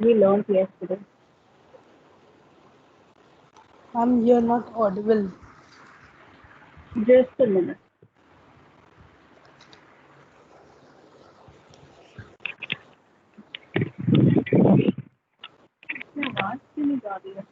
we learned yesterday? Ma'am, you're not audible. Just a minute. अपनी आवाज क्यों नहीं जा रही है?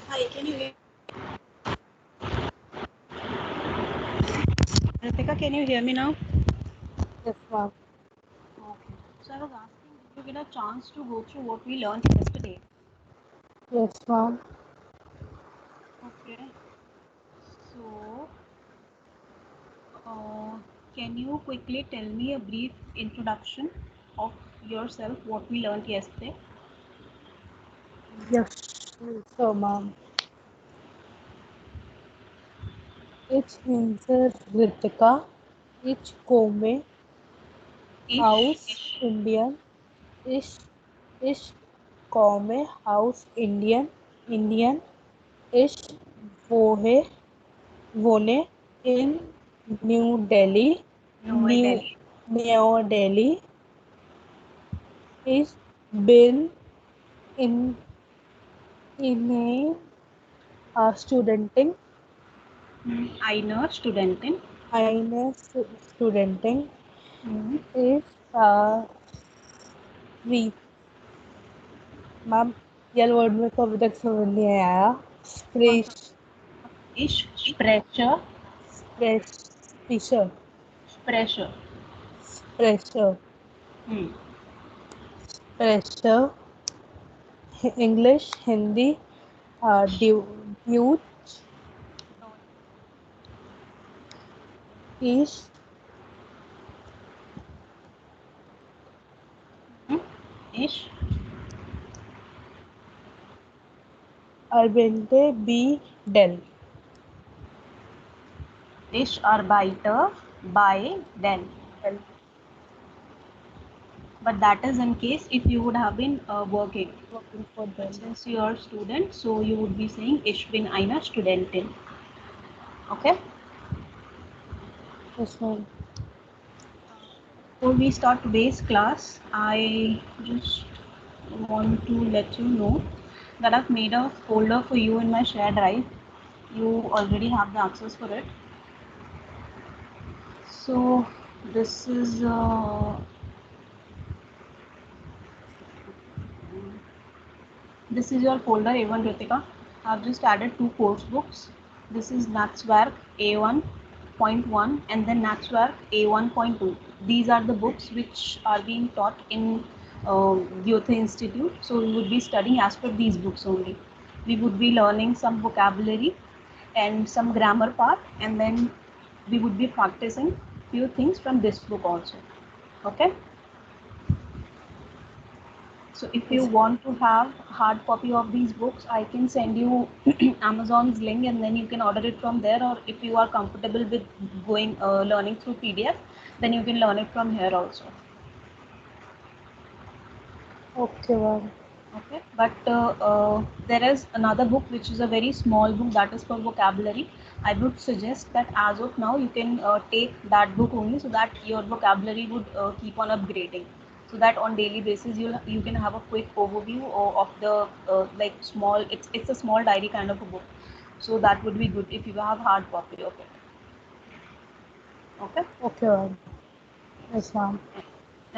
Hi, can you hear? Ritika, can you hear me now? Yes, ma'am. Okay. So I was asking, did you get a chance to go through what we learned yesterday? Yes, ma'am. Okay. So, can you quickly tell me a brief introduction of yourself, what we learned yesterday? Yes, so ma'am. Ich hinser Ritika. Ich komme Ish, aus Indien. Ich, ich komme aus Indien. Indian. Ich wohne, wohne in New Delhi. New Delhi. New Delhi. Ich bin in, in a studenting. Einer Studentin. Eine studenting Hmm. is free. Ma'am ये word मेरे को अभी तक समझ नहीं आया. कौन सा? स्प्रेश Ich spreche. स्प्रेशर Spreche. प्रेशर Hmm. प्रेशर इंग्लिश हिंदी ड्यूट इश Ich अर्बेंटे बी Dell. Ich arbeite bei Dell. But that is in case if you would have been working. Working for But Dell. since you are student, so you would be saying Ich bin eine Studentin. Okay. Yes ma'am. Before we start today's class, I just want to let you know that I've made a folder for you in my share drive. You already have the access for it. So this is your folder A1 Ritika. I've just added two course books. This is Naxwerk A1.1 and then Naxwerk A1.2. These are the books which are being taught in Goethe Institute. So we would be studying as per these books only. We would be learning some vocabulary and some grammar part, and then we would be practicing few things from this book also. Okay. So if you want to have hard copy of these books, I can send you Amazon's link and then you can order it from there. Or if you are comfortable with going learning through PDF, then you can learn it from here also. Okay ma'am. Okay, but there is another book which is a very small book that is for vocabulary. I would suggest that as of now you can take that book only so that your vocabulary would keep on upgrading. So that on daily basis you can have a quick overview of the like small. It's a small diary kind of a book. So that would be good if you have hard copy of it. Okay. Okay ma'am. Yes ma'am.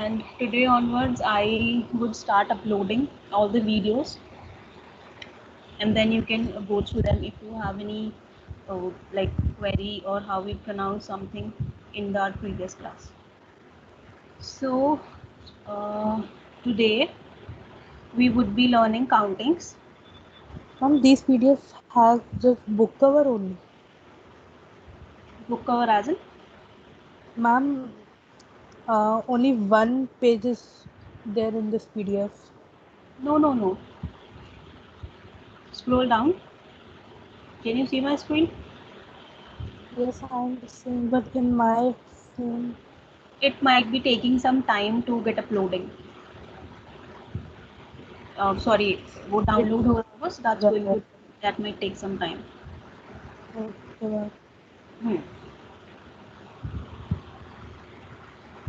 And today onwards, I would start uploading all the videos and then you can go through them if you have any like query or how we pronounce something in the previous class. So today we would be learning countings. Ma'am this PDF has just book cover only. Book cover as in? Ma'am only one page is there in this PDF. No. Scroll down. Can you see my screen? Yes, I'm seeing, but in my phone. It might be taking some time to get uploading. Sorry, वो download हो रहा है बस, that might take some time. Okay, ma'am. Hmm.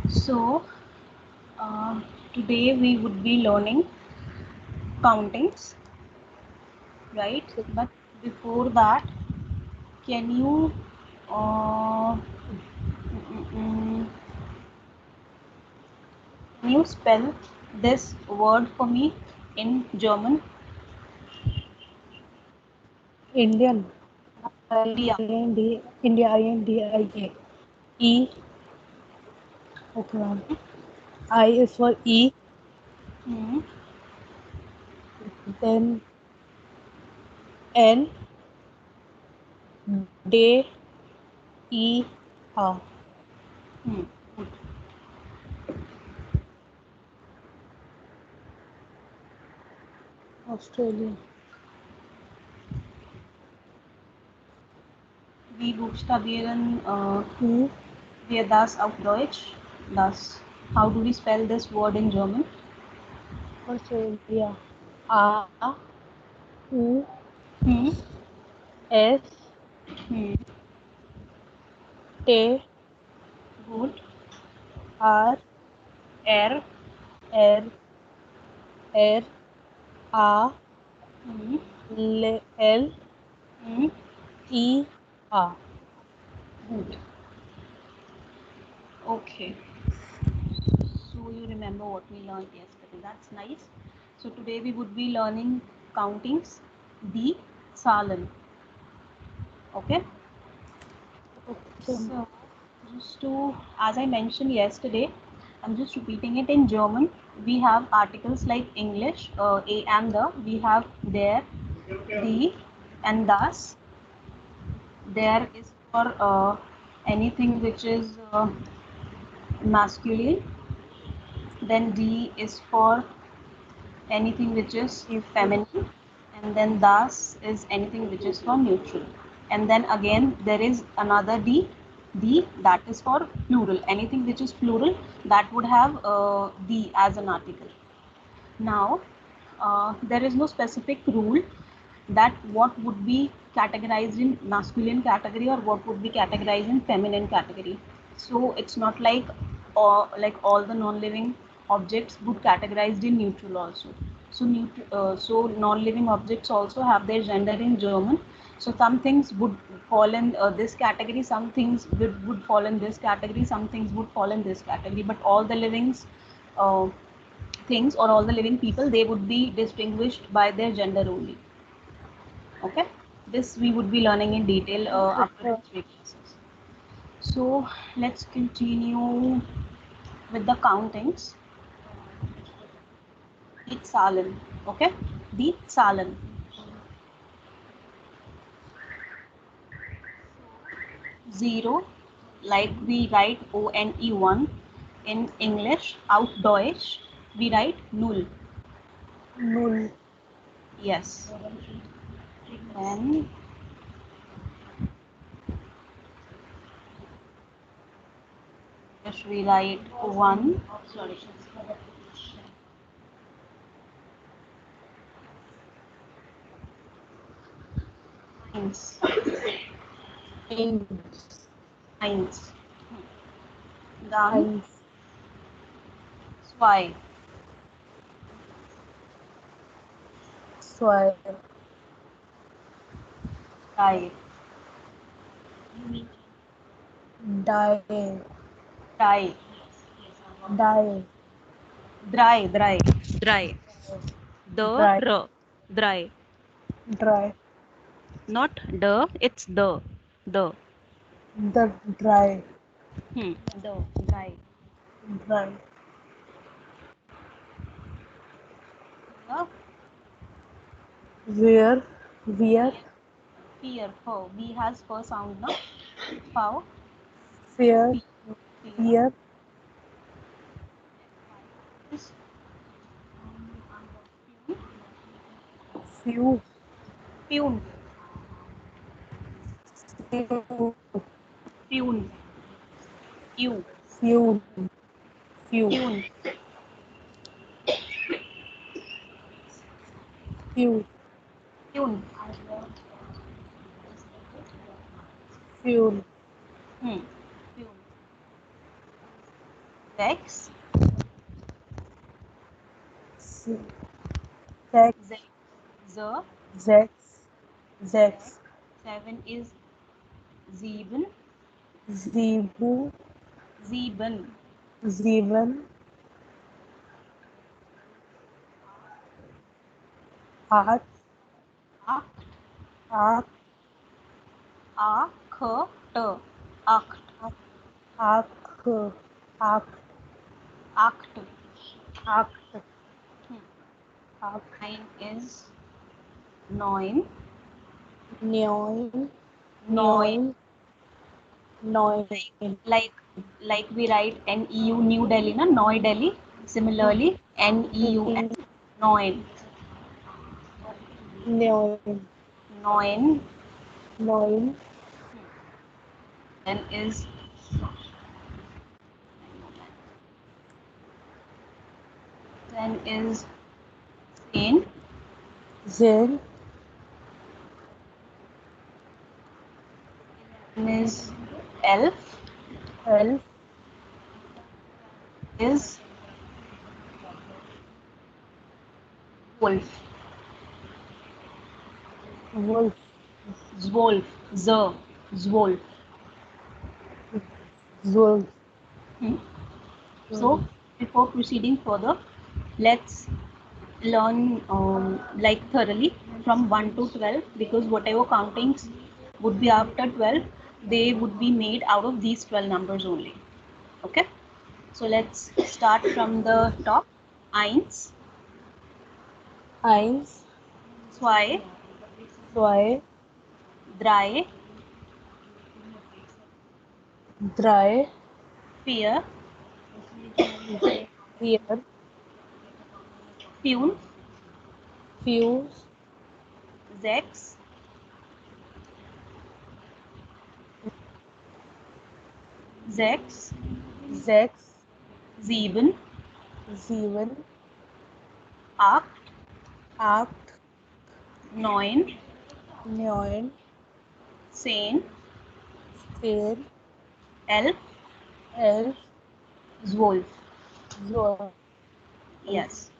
So today we would be learning countings, right? But before that, can you uh, can you spell this word for me in German? Indian. India. India, INDIA. E. Okay, ma'am. I is for E. Hmm. Then N. D. E. A. Hmm. Good. Australia. Wir buchstabieren E. wir das auf Deutsch. Das. How do we spell this word in German? Australia. A. U. Hmm. S. Hmm. T. Good. R. R. R. R. A. Hmm. L. Hmm. E. A. Good. Okay. So you remember what we learned yesterday. That's nice. So today we would be learning countings, the Zahlen. Okay. So just to, as I mentioned yesterday, I'm just repeating it in German. We have articles like English, a and the. We have der, the, and das. There is for anything which is masculine. Then D is for anything which is feminine, and then das is anything which is for neutral. And then again there is another D that is for plural. Anything which is plural, that would have D as an article. Now there is no specific rule that what would be categorized in masculine category or what would be categorized in feminine category. So it's not like all the non-living objects would categorized in neutral also. So non-living objects also have their gender in German. So some things would fall in this category, some things would fall in this category, some things would fall in this category, but all the livings uh, things or all the living people, they would be distinguished by their gender only. Okay, this we would be learning in detail after Okay. 3 classes. So let's continue with the countings. Die Zahlen. Okay, die Zahlen. Zero, like we write ONE1 in English. Auf Deutsch we write null. Null. Yes. Then English we write one. Sorry. Eins. Eins. Dann zwei. Zwei. Drei. Die. Drei. Die. Drei. Drei. Dry. Drei. Dry. Not it's the. The. The dry. The. Drei. Dry. The. Where? Where? Fear. F. B has F sound, no? F. Fear. Fear. Fear. Is Few. Pune. Few. Pune. U. Few. Few. Pune. Few. Pune. Few. Hmm. Pune. Vex. Zex. Z. Z. Zex. Zex. Zex. 7 is Zeben. Zebu. Zeben. Zeven. Acht. Acht. Acht. Acht. Acht. Acht. Acht. Acht. Acht. Hmm. Acht. 9 is Neun. Neun. Neun. Neun. Neun. Like like we write NEU New Delhi, na Noi Delhi. Similarly, NEUN Neun. Neun. Neun. Neun. Then is then is Zane. Zen. Then is Elf. Elf. Is Wolf. Wolf. Zwolf. Zwolf. Wolf. Hmm. So before proceeding further, let's learn like thoroughly from 1 to 12, because whatever countings would be after 12, they would be made out of these 12 numbers only. Okay, so let's start from the top. Eins, Eins. zwei, Zwei. drei, Drei. vier, Vier. fünf, Fünf. sechs, sechs, Sechs. sieben, Sieben. acht, Acht. neun, Neun. 10, Zehn. 11, Elf. 12. Zwölf. Yes.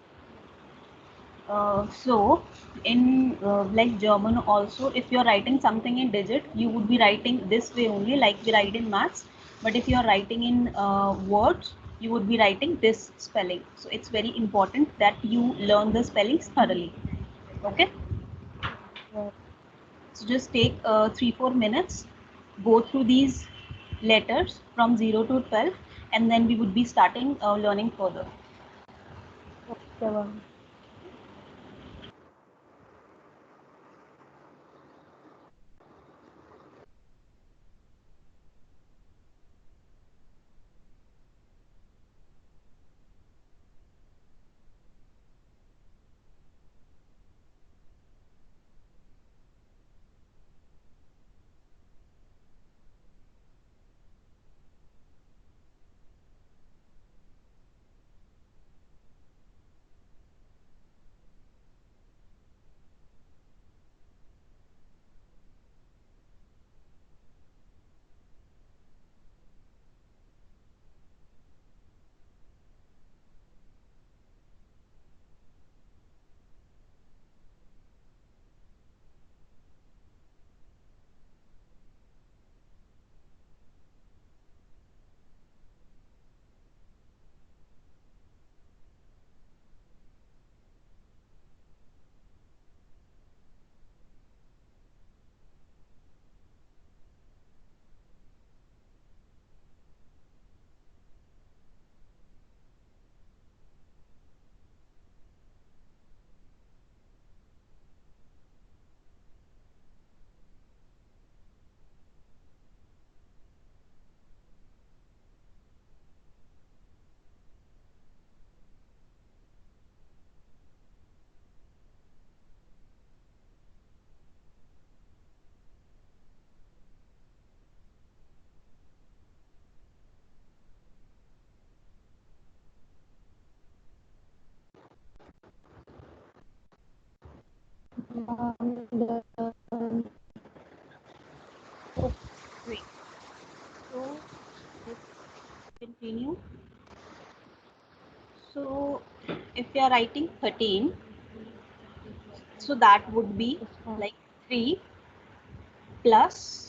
So in like German also, if you're writing something in digit, you would be writing this way only, like we write in maths. But if you're writing in words, you would be writing this spelling. So it's very important that you learn the spellings thoroughly. Okay. So just take 3-4 minutes, go through these letters from 0 to 12, and then we would be starting learning further. Okay, ma'am. Great. So let's continue. So if you are writing 13, so that would be like 3 plus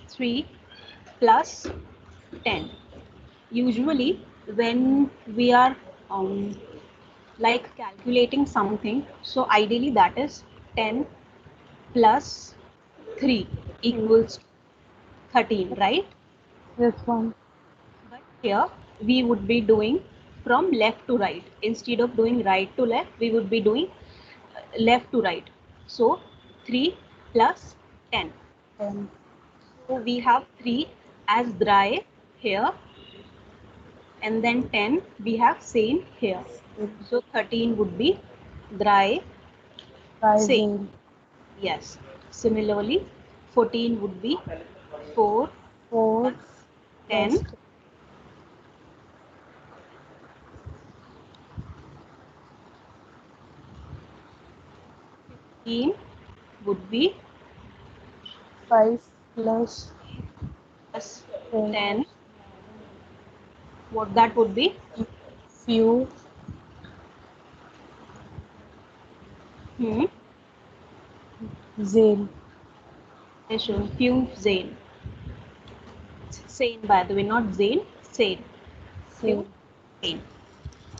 3 plus 10. Usually when we are like calculating something, so ideally that is 10 plus 3 equals 13, right? This one. But here we would be doing from left to right. Instead of doing right to left, we would be doing left to right. So 3 plus 10. 10. So we have 3 as dry here, and then 10 we have same here. So 13 would be dry same. Rising. Yes. Similarly, 14 would be 4 4 plus 10. plus 15 would be 5 plus plus 10. 10. What that would be? Few. Hmm. Zane. Few Zane. Sane, by the way, not Zane. Sane. Few Same. Zane.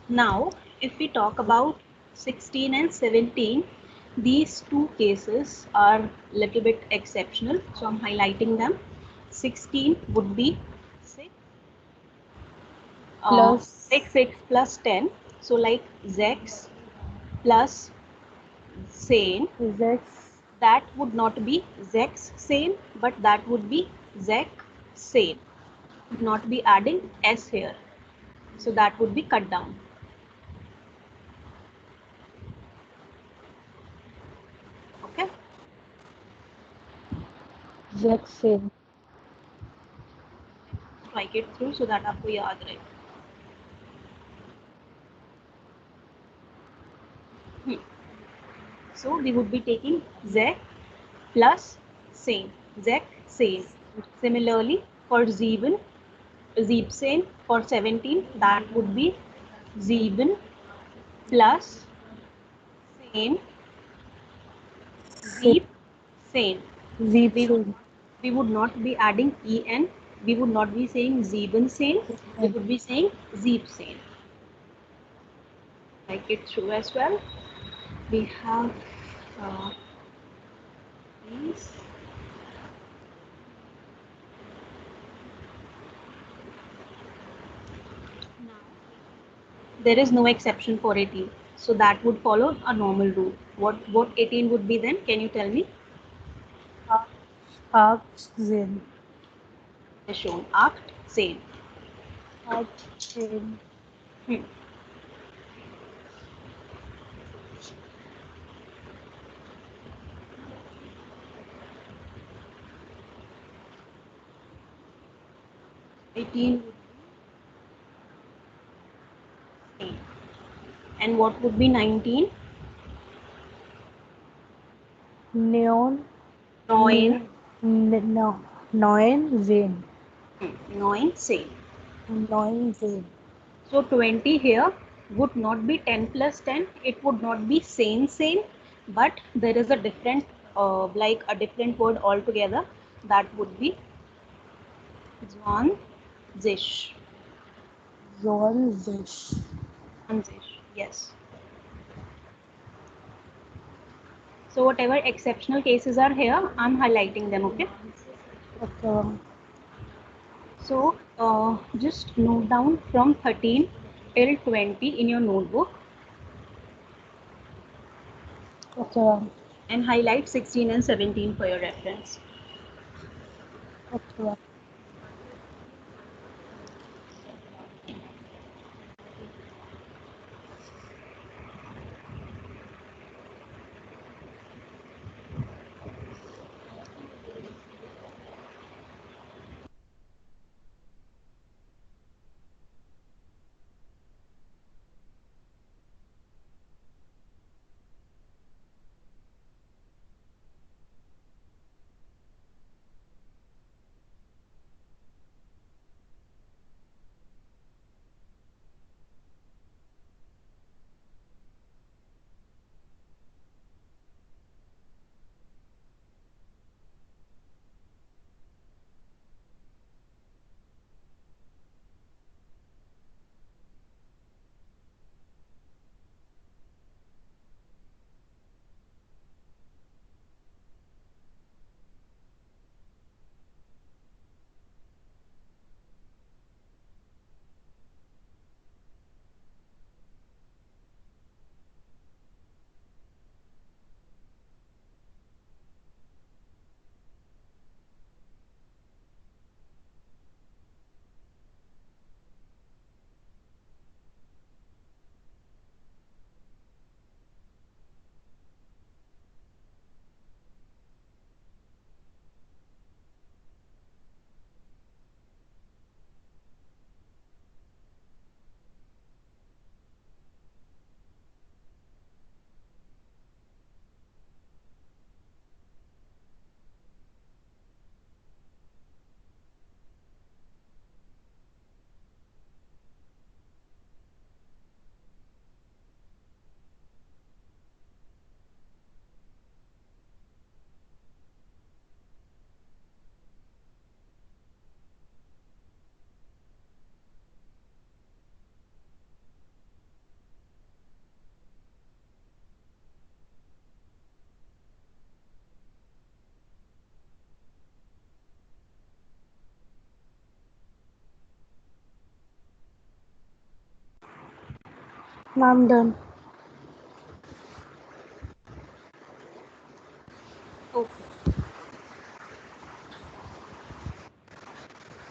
Now, if we talk about 16 and 17, these two cases are little bit exceptional. So I'm highlighting them. 16 would be 6. Plus 6 plus 10. So like Zex plus Sane. Zex. That would not be Zex Sane, but that would be Zek Sane. Would not be adding S here. So that would be cut down. Okay. Zex same. Strike it through so that आपको याद रहे. So we would be taking Zek plus Sane. Zek Sane. Similarly for Zeeben, Zeebsane for 17, that would be Zeeben plus Sane. Zeeb Sane. Zeep We same. would not be adding en. We would not be saying Zeeben Sane. We would be saying Zeeb Sane. Like it through as well. We have these. Now, there is no exception for 18. So that would follow a normal rule. What 18 would be then? Can you tell me? Arc Zane. Is shown. Act same. Arc same. 18 would be same. And what would be 19? Neon. Nine. No. 9 Zane. 9 same. 9 Zane. So 20 here would not be 10 plus 10. It would not be same, but there is a different, like a different word altogether. That would be Zwan Zish. Zon Zish. Zish. Yes. So whatever exceptional cases are here, I'm highlighting them. Okay. Okay. So just note down from 13 till 20 in your notebook Okay, ma'am. and highlight 16 and 17 for your reference. Okay, ma'am. Ma'am, done. Okay.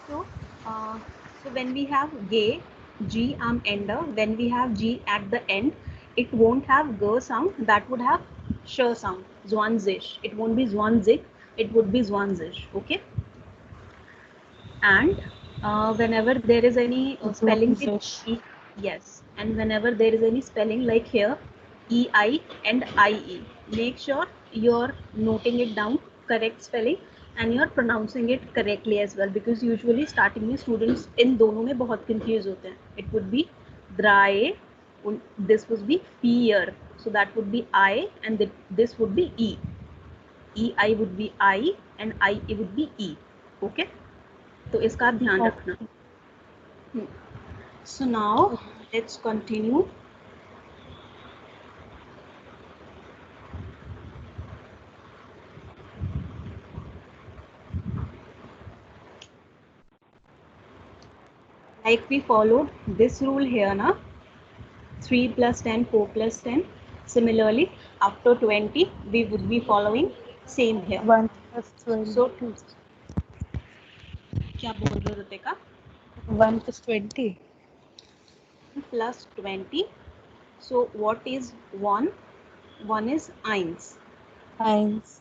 So, uh, so when we have gay, G ender, when we have G at the end, it won't have g sound, that would have sh sound, zwanzig. It won't be zwanzig, it would be zwanzig, okay? And whenever there is any spelling with Zwanzig. E, yes, and whenever there is any spelling like here, EI and IE, make sure you're noting it down, correct spelling, and you're pronouncing it correctly as well, because usually starting में students इन दोनों में बहुत confused होते हैं. It would be dry, this would be fear, so that would be I, and this would be E. EI would be I and IE would be E. Okay? तो इसका आप ध्यान रखना. So now let's continue. Like we followed this rule here, na? 3 plus 10, 4 plus 10. Similarly, after 20, we would be following same here. 1 plus 20. So, क्या बोल रहे हो Ritika? 1 plus 20. Plus 20. So, what is 1? 1 is eins. Eins.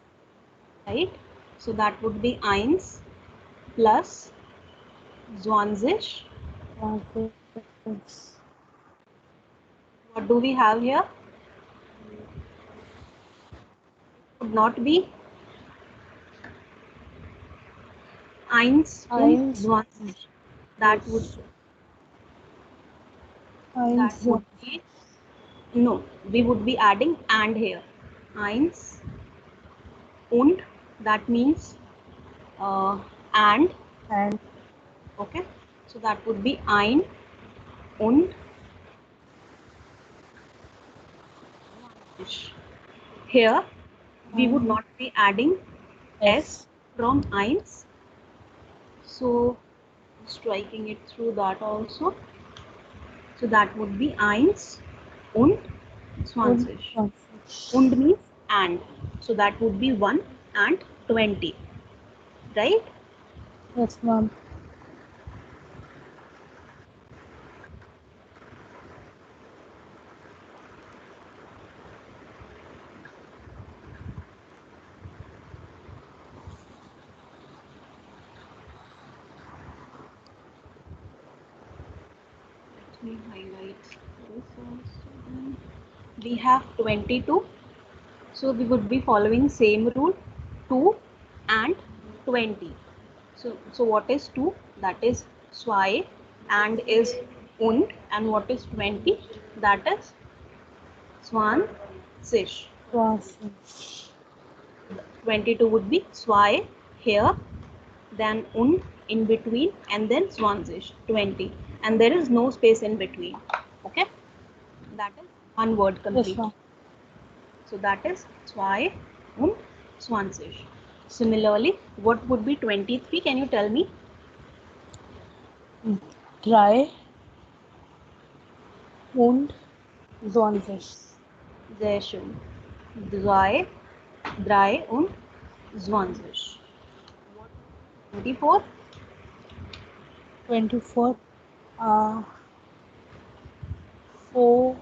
Right? So, that would be eins plus zwanzig. 1. What do we have here? Would not be eins und Eins. zwanzig. That would Eins. be, no, we would be adding and here. Eins und, that means and. And Okay, so that would be ein und. Here we would not be adding S from eins, so striking it through that also. So that would be eins und 20. 20. Und means and. So that would be 1 and 20. Right? Yes, ma'am. Let me highlight this also. We have 22. So we would be following same rule, 2 and 20. So what is 2? That is zwei, and is and what is 20? That is 20. 20. 22 would be zwei here, then in between, and then 20. And there is no space in between. Okay? That is one word Yes, complete. ma'am. So that is zwei und 20. Similarly, what would be 23? Can you tell me? 3 und 20. Sehr schön. Drei, drei und 20. 24? 24. 4.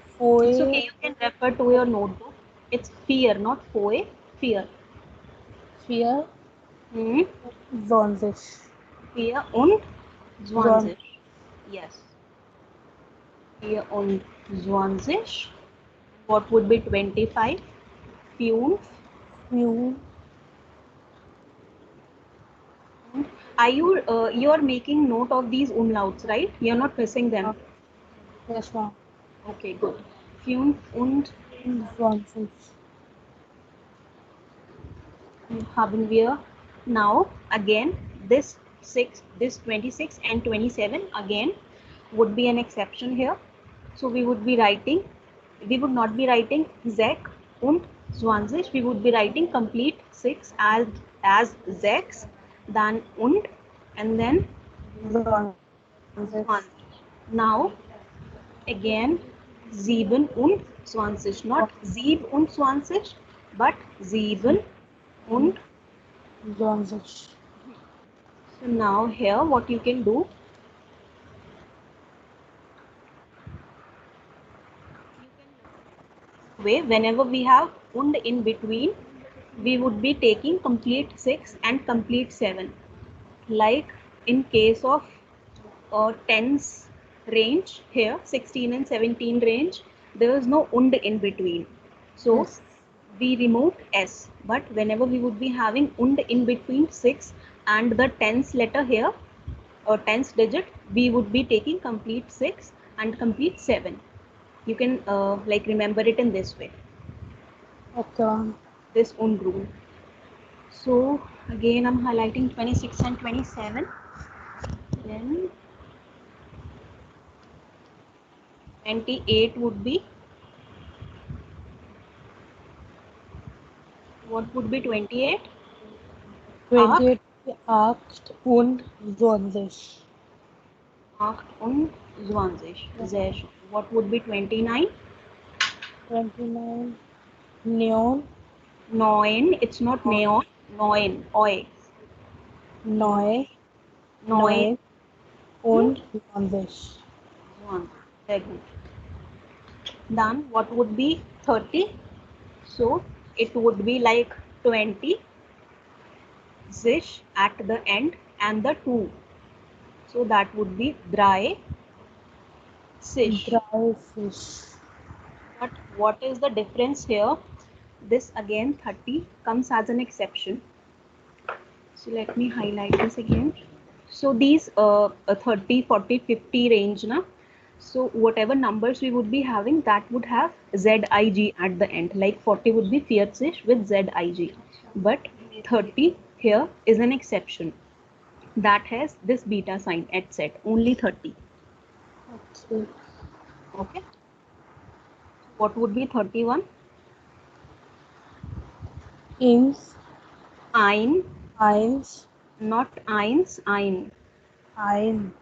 It's 4. okay, you can refer to your notebook. It's fear, not foe. Fear. 4. Hmm? 20. Fear und 20. Yes. Fear und 20. What would be 25? Fünf. Few. Are you're making note of these umlauts, right? You're not missing them. Yes, ma'am. Okay, good. Fünf und 20. haben wir now again this 6, this 26 and 27 again would be an exception here. So we would not be writing 6 und 20. We would be writing complete 6 as 6, then and then 20. 20. Now again 7 und 20, not 27, but 7 und 20. so now here what you can do, whenever we have und in between, we would be taking complete 6 and complete 7. Like in case of tens range here, 16 and 17 range, there is no und in between. So Yes. we removed s, but whenever we would be having und in between 6 and the tens letter here or tens digit, we would be taking complete 6 and complete 7. You can like remember it in this way, Okay, ma'am. this und rule. So again I'm highlighting 26 and 27. Then 28 would be, what would be 28? 28. 8 und 20. 8 und 20. Sehr schön. What would be 29? 29. Neon. 9. It's not neon. 9. Oi. 9. 9. 9 und 20. 1. Very good. Then what would be 30? So it would be like 20 zish at the end and the 2. So that would be dry sish. Dry fish. But what is the difference here? This again 30 comes as an exception. So let me highlight this again. So these 30, 40, 50 range, na? So whatever numbers we would be having, that would have ZIG at the end. Like 40 would be Vierzisch with ZIG. But 30 here is an exception. That has this beta sign at set, only 30. Okay. Okay. What would be 31? Ins. Ein, Eins. not eins, ein. Ein.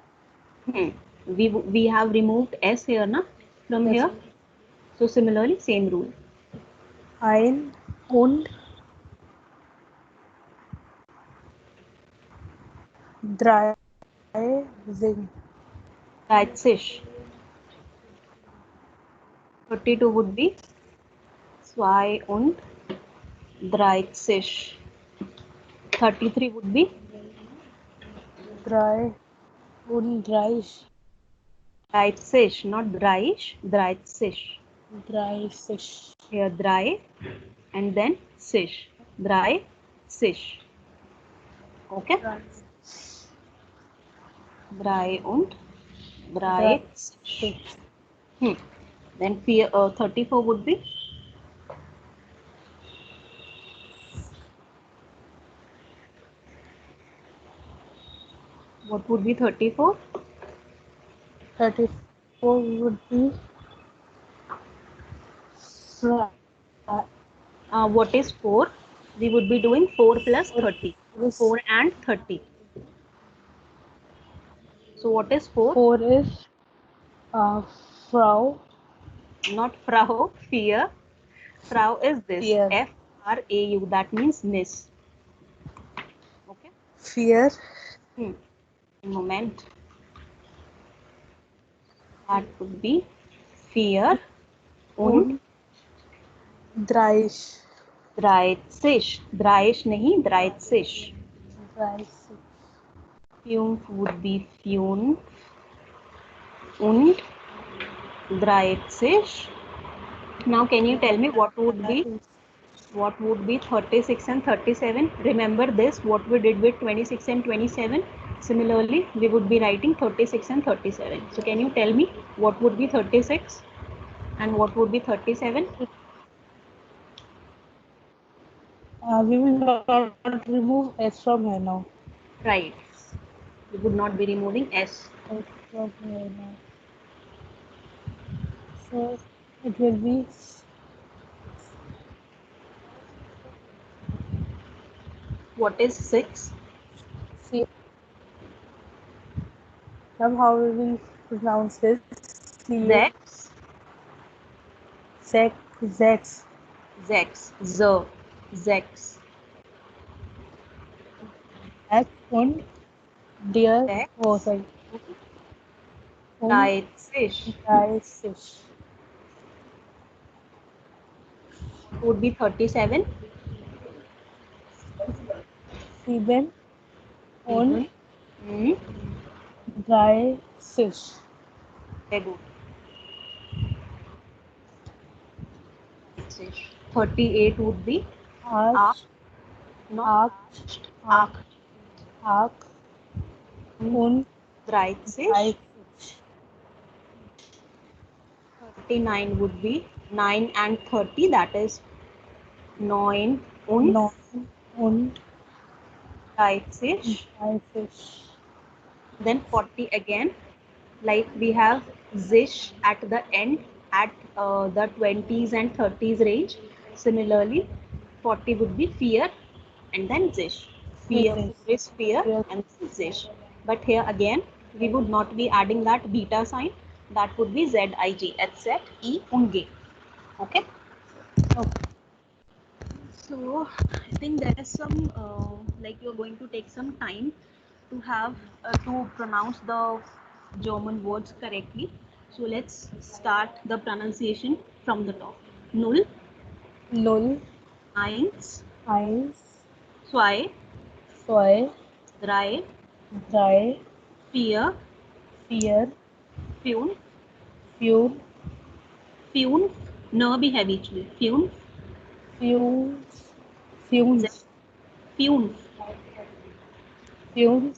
We have removed S here, na, from Yes. here. So similarly, same rule. Ein und drei sind. 30. 32 would be zwei und 30. 33 would be 3 und 30. 30, not 30. 30. 30. Here 3 and then 6. 30. Okay? 3 und 30. 6. Then 34 would be what would be 34? 34 would be What is 4? We would be doing 4 plus 30. 4 and 30. So what is 4? 4 is Frau. Not Frau, fear. Frau is this. Fear. F-R-A-U. That means miss. Okay. Fear. Moment. That would be fear und 30. 30. 30 nahi, 30. 30. Fünf would be fünf und 30. Now can you tell me what would be 36 and 37? Remember this, what we did with 26 and 27? Similarly, we would be writing 36 and 37. So can you tell me what would be 36 and what would be 37? We will not remove S from here now. Right. We would not be removing S. S from here now. So it will be What is 6? C. Somehow we will pronounce this Zex. Zex. Zex. Z. Zex. X und der Zex. sorry. Und 30. 30. What would be 37? 7 und Hmm. 30. Very good. 38 would be 8. not 8 und 30. 30. 39 would be 9 and 30, that is 9 und 9 und 30. 30. Then 40 again, like we have zish at the end at the 20s and 30s range. Similarly, 40 would be fear and then zish. Fear is fear and then zish. But here again, we would not be adding that beta sign. That would be zig, etc. E unge. Okay. So I think there is some like you're going to take some time to have to pronounce the German words correctly. So let's start the pronunciation from the top. Null, 0, eins, 1, zwei, 2, drei, 3, vier, 4, fünf, 5, fünf, न भी है बीच में, fünf, 5, fünf, 5,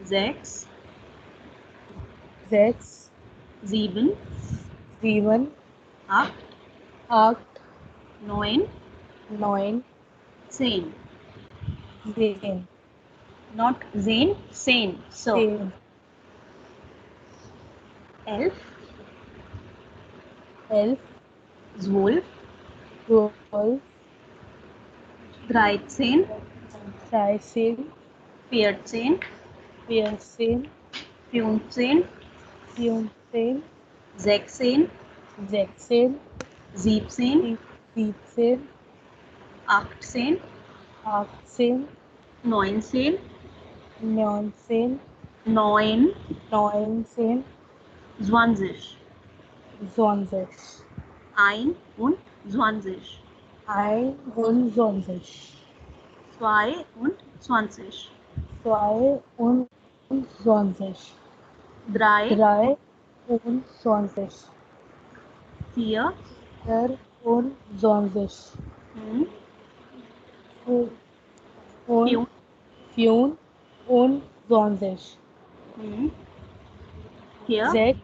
sechs, 6, sieben, 7, acht, 8, neun, 9, 10. 10. Not zehn, zehn. So 10. 11, 11, 12, 12, 13, 13, 14, 14, Funsen, Funsen, Zexane, Zexane, Zeepsane, Zeepsane, Actsane, Arcsane, Noinsane, Neonsane, Neun, Neunzehn, Zwanzig, Zwanzig, Ein und Zwanzig, 21, Zwei und Zwanzig, 22, Drei, 23, Vier, 24, hm, und Fünf, 25, hm, Hier, 6,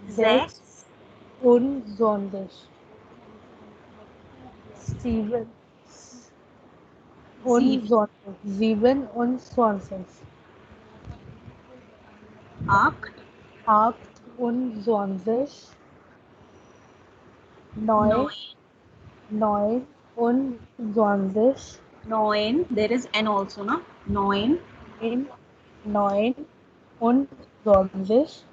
Sechs, 26, 7, Sieben, 27, Acht, 28, 9, Neun, 29, Neun, there is N also, na? Neun, 29,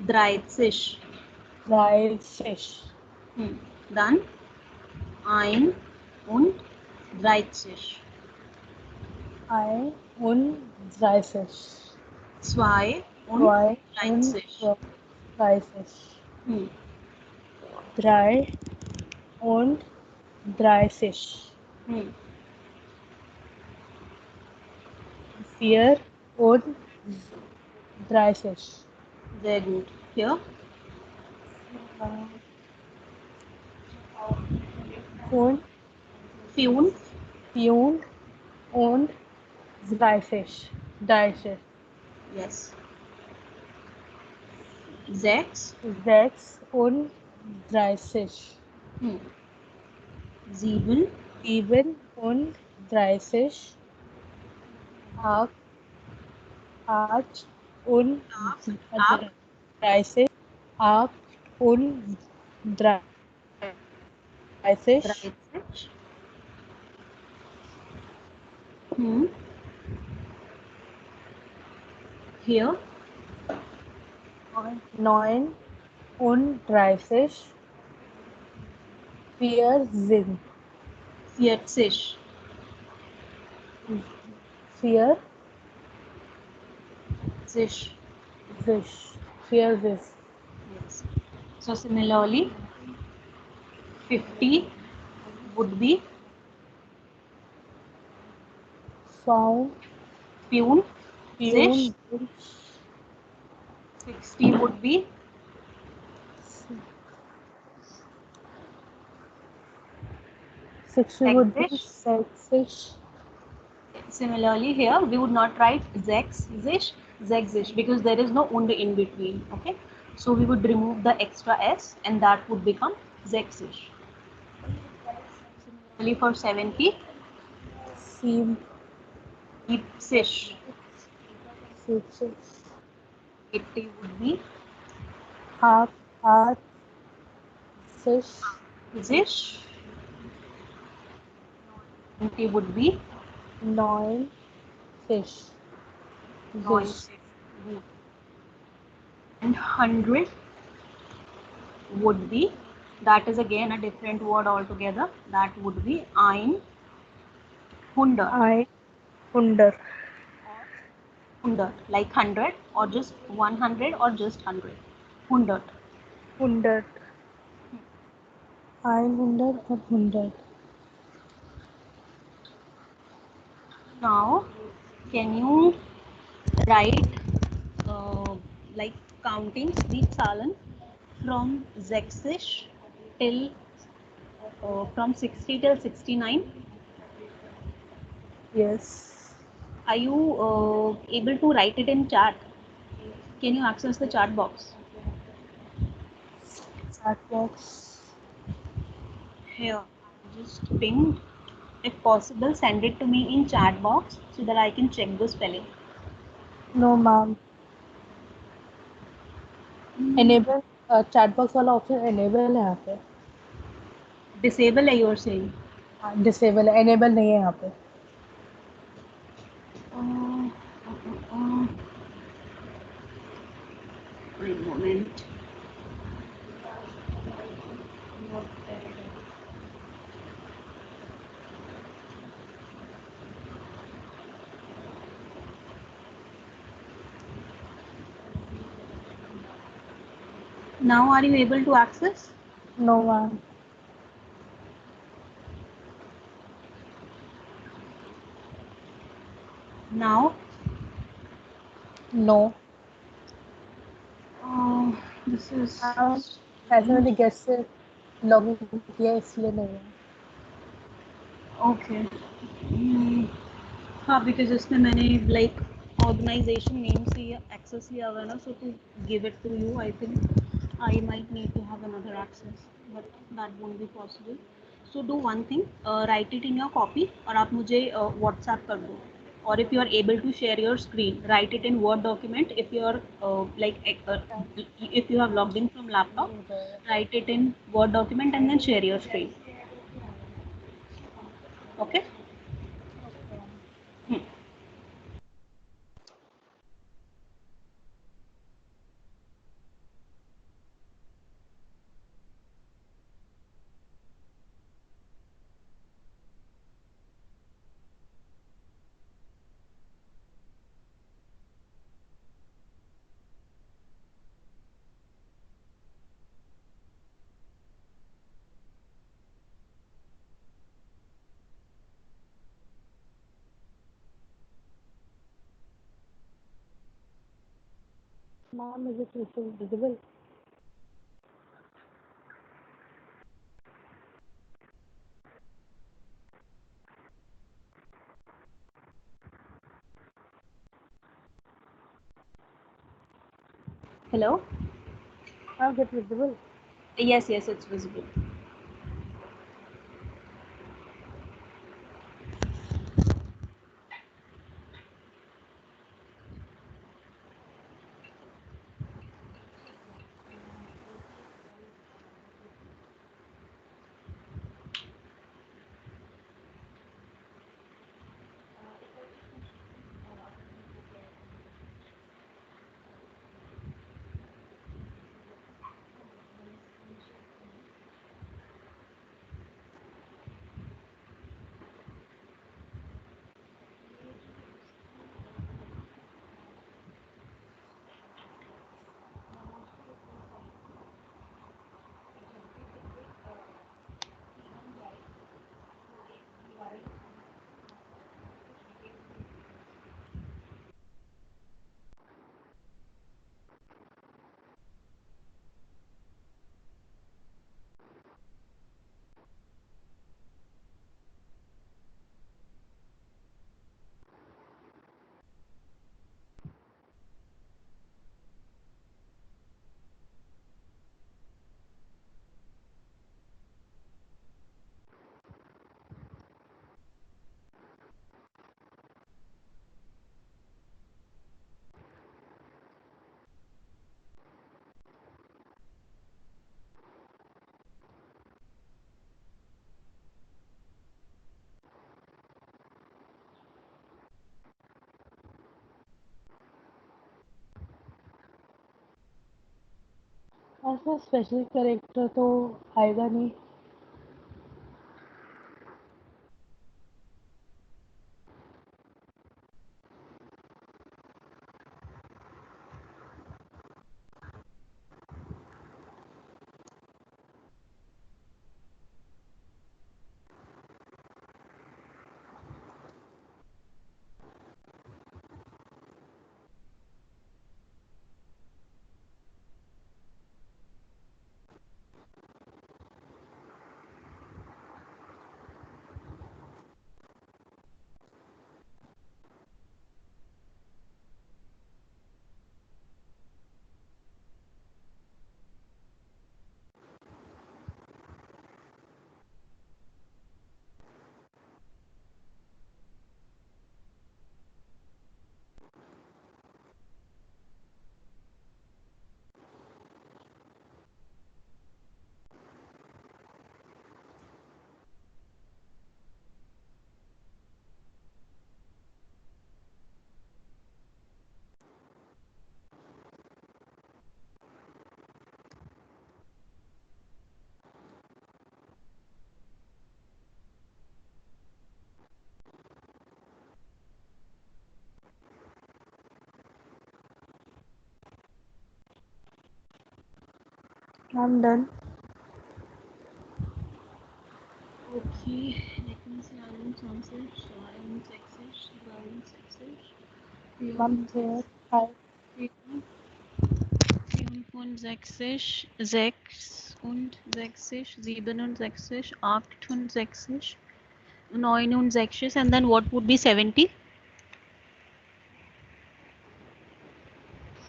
Dreizig, 30, dann ein und 30, 31, zwei und 30, 32, 3 und 30, 4 und 30, sehr gut. Hier, und Fünf, 4 und 30, 30, yes, Sechs, 6 und 30, Sieben, 7 und 30, 8 und Acht, 30, 8 und 30, 30, hier, 9 und 30, 4 sind 40, 4, sich, 4 ist yes. So similarly, 50 would be Sound, Fünf, sich, 4, 60 would be 60 would be Sechzig. 6. Similarly, here we would not write Sechzig, Sechzig because there is no und in between. Okay, so we would remove the extra s and that would become Sechzig. Similarly, for 70, 7, Siebzig. 6, 80 would be half, 6, Sich. 90 would be 9, 6, noise. And 100 would be, that is again a different word altogether, that would be ein hundert. 100, Hundert, like 100 or just 100 or just 100. Hundert. 100, 100 or 100. Now, can you write like counting Zahlen from 60 till from 60 till 69? Yes. Are you able to write it in chat? Can you access the chat box? Chat box. Here, just pinged. If possible, send it to me in chat box so that I can check the spelling. No, ma'am. Enable chat box वाला option enable है यहाँ पे. Disable है, you're saying? Disable है, enable नहीं है यहाँ पे. One moment. Now are you able to access? No, ma'am. Now? No. This is ऐसे मैंने गेस्ट से लॉगिन किया इसलिए नहीं है. ओके. हाँ, बिकॉज इसमें मैंने लाइक ऑर्गेनाइजेशन नेम से एक्सेस लिया हुआ है ना, so to give it to you I think I might need to have another access, but that won't be possible. So do one thing, write it in your copy और आप मुझे WhatsApp कर दो. Or if you are able to share your screen, write it in Word document. If you are if you have logged in from laptop, write it in Word document and then share your screen. Okay. Hmm. Ma'am, is it visible? Hello. Ma'am, is it visible? Yes, yes, it's visible. ऐसा special character तो आएगा नहीं. I'm done. Okay, let me see. Iron, sunset, iron, sexish, iron, sexish, Mom, here. Hi. Fünf und Sächsisch, 6 und Sächsisch, 7 und Sächsisch, 8 und Sächsisch, 9 und Sächsisch, and then what would be 70?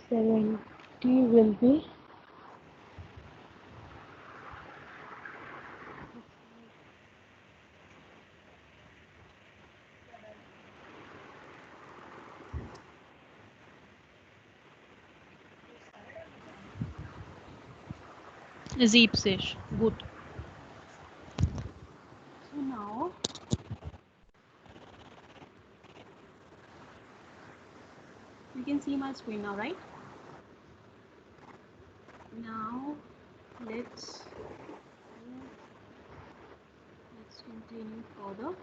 70 will be Siebzig. Good. So now you can see my screen now, right? Now let's continue further.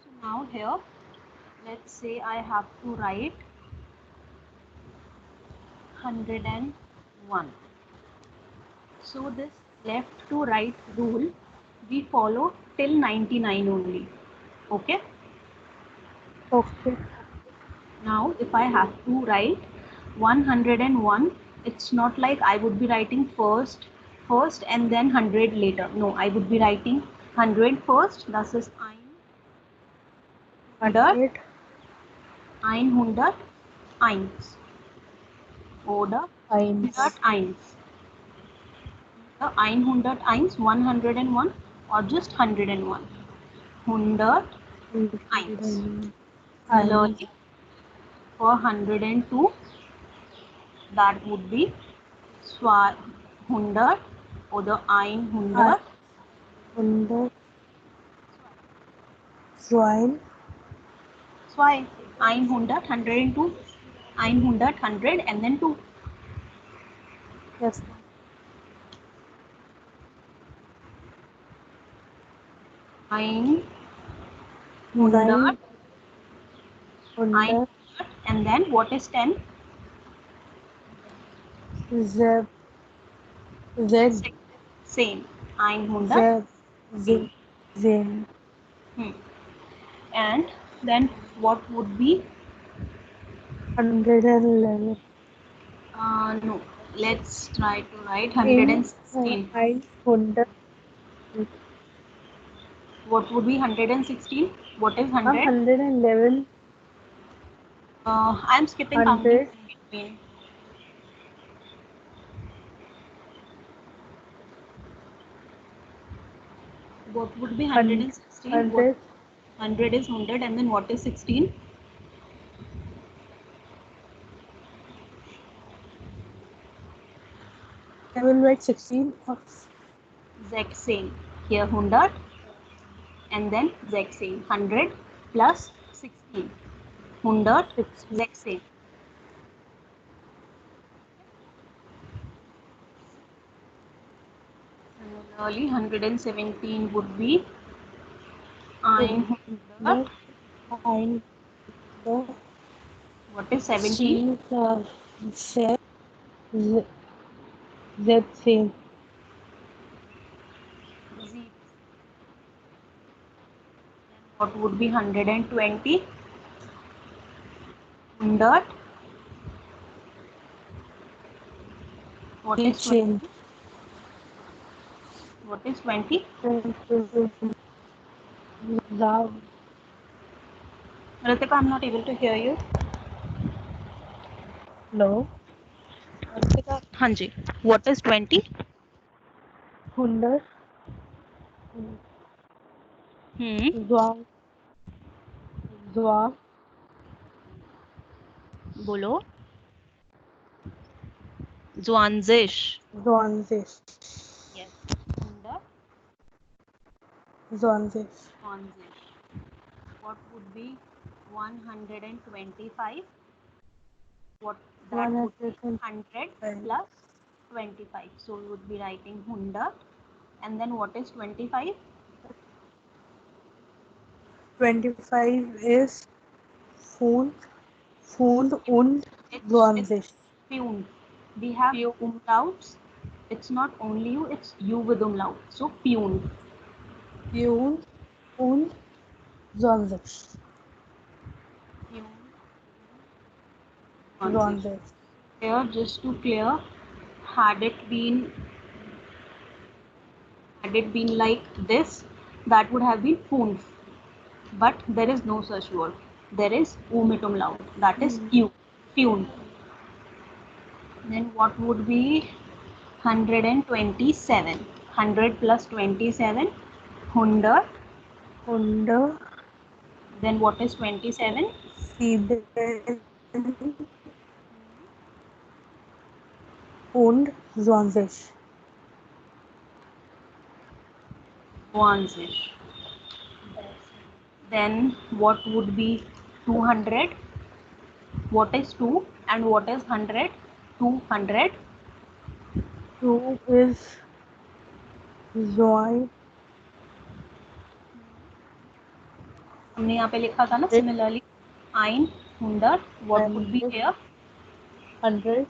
So now here, let's say I have to write 101. So this left to right rule we follow till 99 only. Okay. okay. Now if I have to write 101, it's not like I would be writing first and then 100 later. No, I would be writing 100 first. Das ist 100, 101 oder 101. 101, 101 or just 101. 100 Similarly, for 102, that would be 100 oder 100. 100. Join. 100, 102, 100, 100 and then 2. Yes. 100, 100. and then what is 10? Z. Z. Same. 100. Z. Z. And then what would be? 111. No. Let's try to write 116. 100. What would be 116? What is 100? 111. I'm skipping 100. counting in between. What would be 116? 100. 100 is 100 and then what is 16? I will write 16. Exact same. Here 100 and then exact same. 100 plus 16. 100 exact same. Similarly, 117 would be 100. What is 17? Z. Z same. Z. What would be 120? 100. What is 20? What is 20? Ritika, I'm not able to hear you. No. Ritika, Hanji. What is 20? 100. Zwa. Bolo. Zwanzig. Yes. 100. Zwanzig. What would be 125? What that would be 100 plus 25. So we would be writing 100. And then what is 25? 25 is Pfund und 20. Pfund. We have umlauts It's not only U, it's U with umlaut. So Pune. Pune. Und 20. Pune. 20. Here, just to clear, had it been like this, that would have been Pune. But there is no such word. There is U mit umlaut. That is U. Pune. Then what would be 127? 100 plus 27, 100. Hunde. Then what is 27? 7. Und 20. 20. Then what would be 200? What is 2 and what is 100? 200. 2 is join. हमने यहाँ पे लिखा था ना similarly 100. What would be here? 100.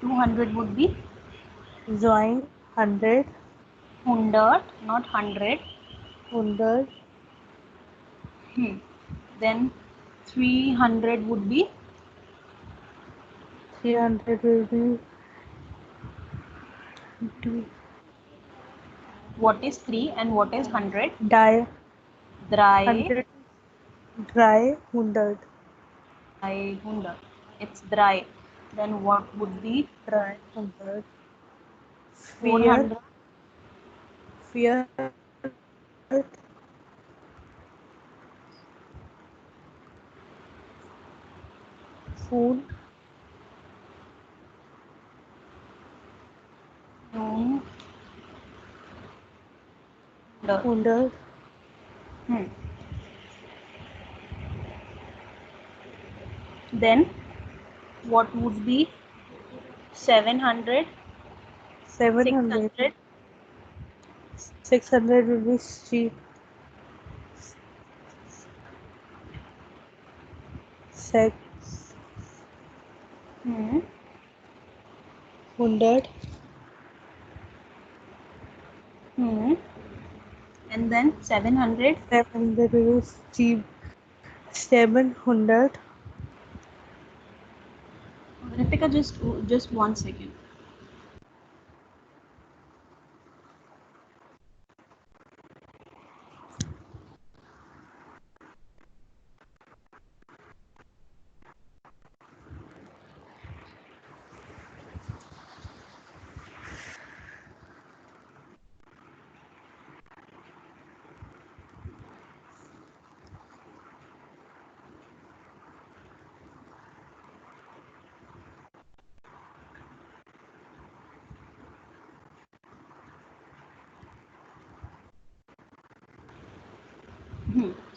200 would be Join 100. 100, not 100. 100. Then 300 would be 300 will be 20. what is 3 and what is 100? Die. Dry. 100. Dry 100. Dry 100. It's dry. Then what would be Dry 100. 400? Fear. Food. No. 100. Then what would be 700? 700. 600? 600 will be cheap. 6. 100. And then 700? 700 will be cheap. 700. Ritika, just 1 second.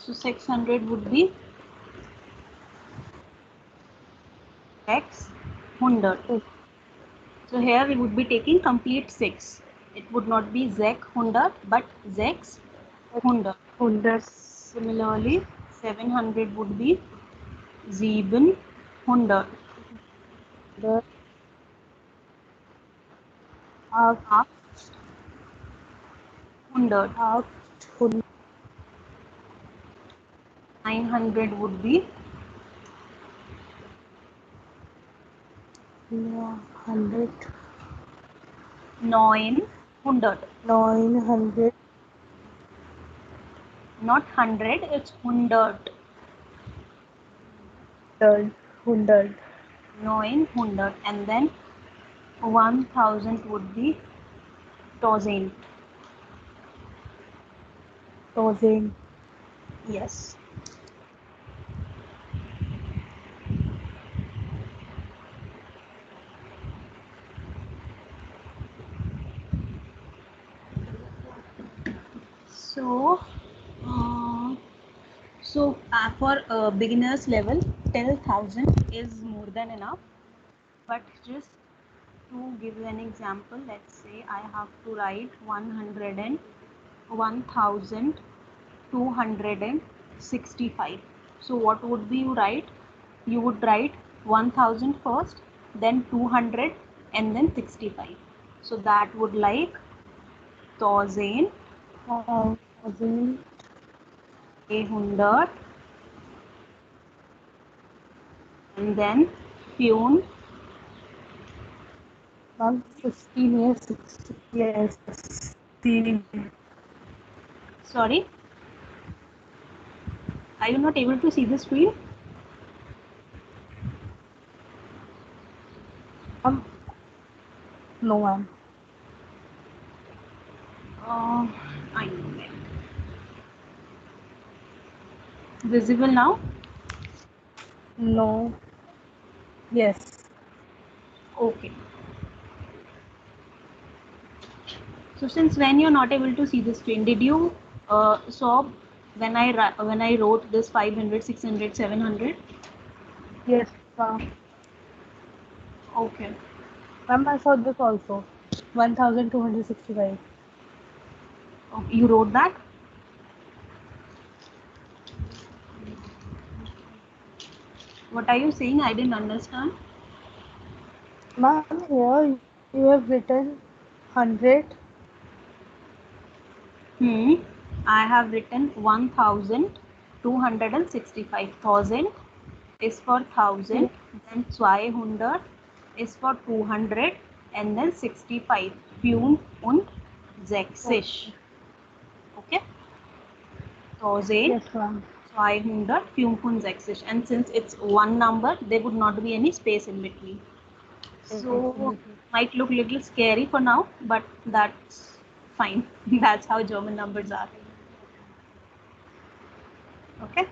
So 600 would be x 100. So here we would be taking complete 6. It would not be zek 100 but zex 100. 100. Similarly, 700 would be 700. 100. 900 would be 100. 900. 900. Not 100, it's 100. 100. 900. And then 1000 would be 1000. 1000. Yes. So for beginners level, till 1000 is more than enough. But just to give you an example, let's say I have to write 100 and 1265. So what would be you write? You would write 1000 first, then 200, and then 65. So that would like 1000, 1000, 100, and then Pune. ma'am, 15 years, 60 years, 16. Sorry, are you not able to see the screen? No, ma'am. I know it. Visible now? No. Yes. Okay. So since when you're not able to see the screen, did you saw when I wrote this 500, 600, 700? Yes, ma'am. Okay. Ma'am, I saw this also. 1265. Okay. You wrote that? What are you saying? I didn't understand. Ma'am, here you have written 100. I have written 1265. 1000 is for 1000, then 200 is for 200, and then 65. Pune und 60. Okay? 1000, Yes, ma'am. 200, Pune und 60. And since it's one number, there would not be any space in between. So might look a little scary for now, but that's fine. That's how German numbers are. Okay.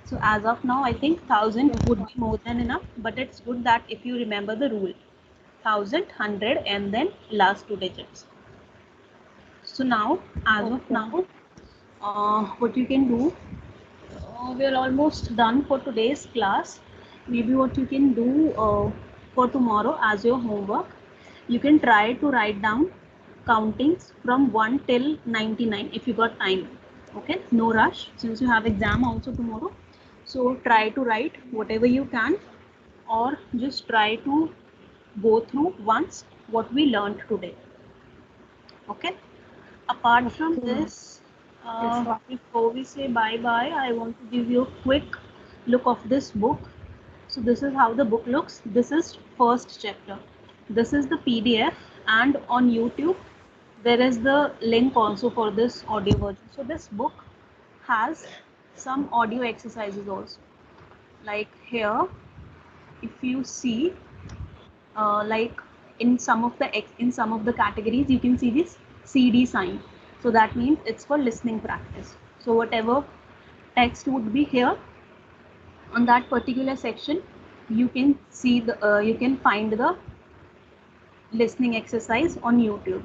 So as of now, I think 1000 would be more than enough, but it's good that if you remember the rule, 1000, 100, and then last two digits. So now, as of now, what you can do, we're almost done for today's class. Maybe what you can do for tomorrow as your homework, you can try to write down countings from 1 till 99 if you got time. Okay, no rush since you have exam also tomorrow. So try to write whatever you can, or just try to go through once what we learned today. Okay. Apart from this, before we say bye-bye, I want to give you a quick look of this book. So this is how the book looks. This is first chapter. This is the PDF, and on YouTube, there is the link also for this audio version. So this book has some audio exercises also. Like here, if you see, like in some of the categories, you can see this CD sign. So that means it's for listening practice. So whatever text would be here on that particular section, you can see you can find the listening exercise on YouTube.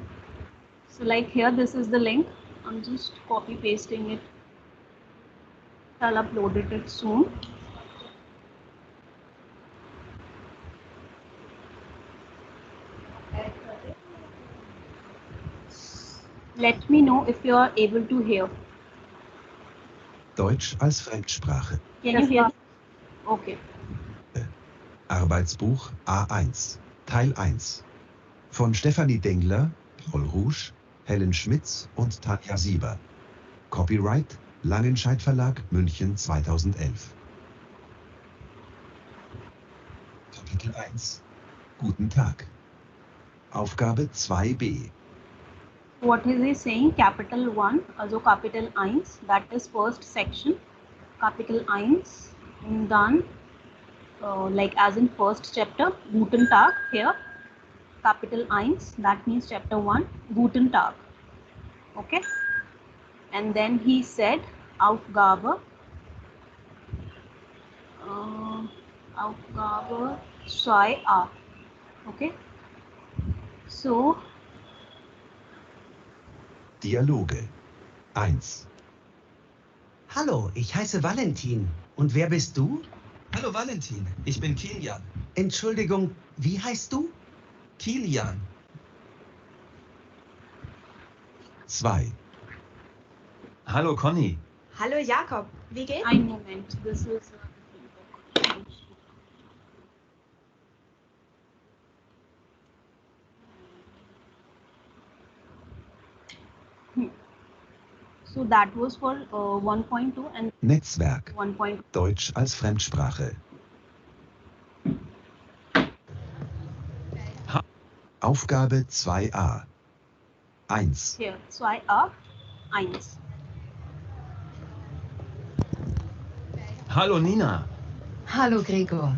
So like here, this is the link. I'm just copy pasting it. I'll upload it soon. Let me know if you are able to hear. Deutsch als Fremdsprache. Can you hear? Okay. Arbeitsbuch A1, Teil 1. Von Stefanie Dengler, Paul Rouge, Helen Schmitz und Tanja Sieber. Copyright Langenscheidt Verlag München 2011. Kapitel 1. Guten Tag. Aufgabe 2b. What is he saying? Capital 1, also capital 1, that is first section. Capital 1, done, like as in first chapter, Guten Tag here. Capital 1, that means chapter 1, Guten Tag. Okay. And then he said, Aufgabe, Aufgabe 2a. Okay. So, Dialoge 1. Hallo, ich heiße Valentin. Und wer bist du? Hallo Valentin, ich bin Kilian. Entschuldigung, wie heißt du? Kilian. 2. Hallo Conny. Hallo Jakob, wie geht's? ein Moment, this is a different book. So that was for 1.2 and Netzwerk. 1. Deutsch als Fremdsprache. Aufgabe 2a. 1. Here. So I up 1. Hallo Nina. Hallo Gregor.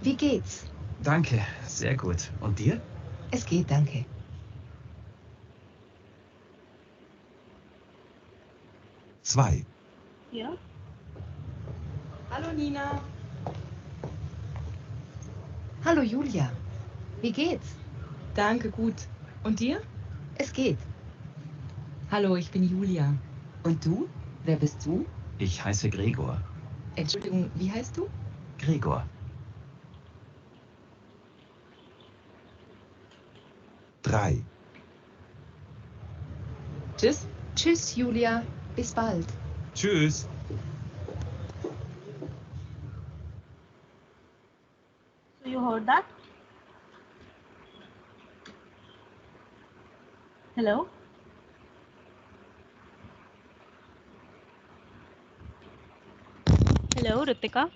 Wie geht's? Danke, sehr gut. Und dir? Es geht, danke. 2. Here. Hallo Nina. Hallo Julia. Wie geht's? Danke, gut. Und dir? Es geht. Hallo, ich bin Julia. Und du? Wer bist du? Ich heiße Gregor. Entschuldigung, wie heißt du? Gregor. 3. Tschüss. Tschüss, Julia. Bis bald. Tschüss. So you heard that? Hello? Hello, Ritika?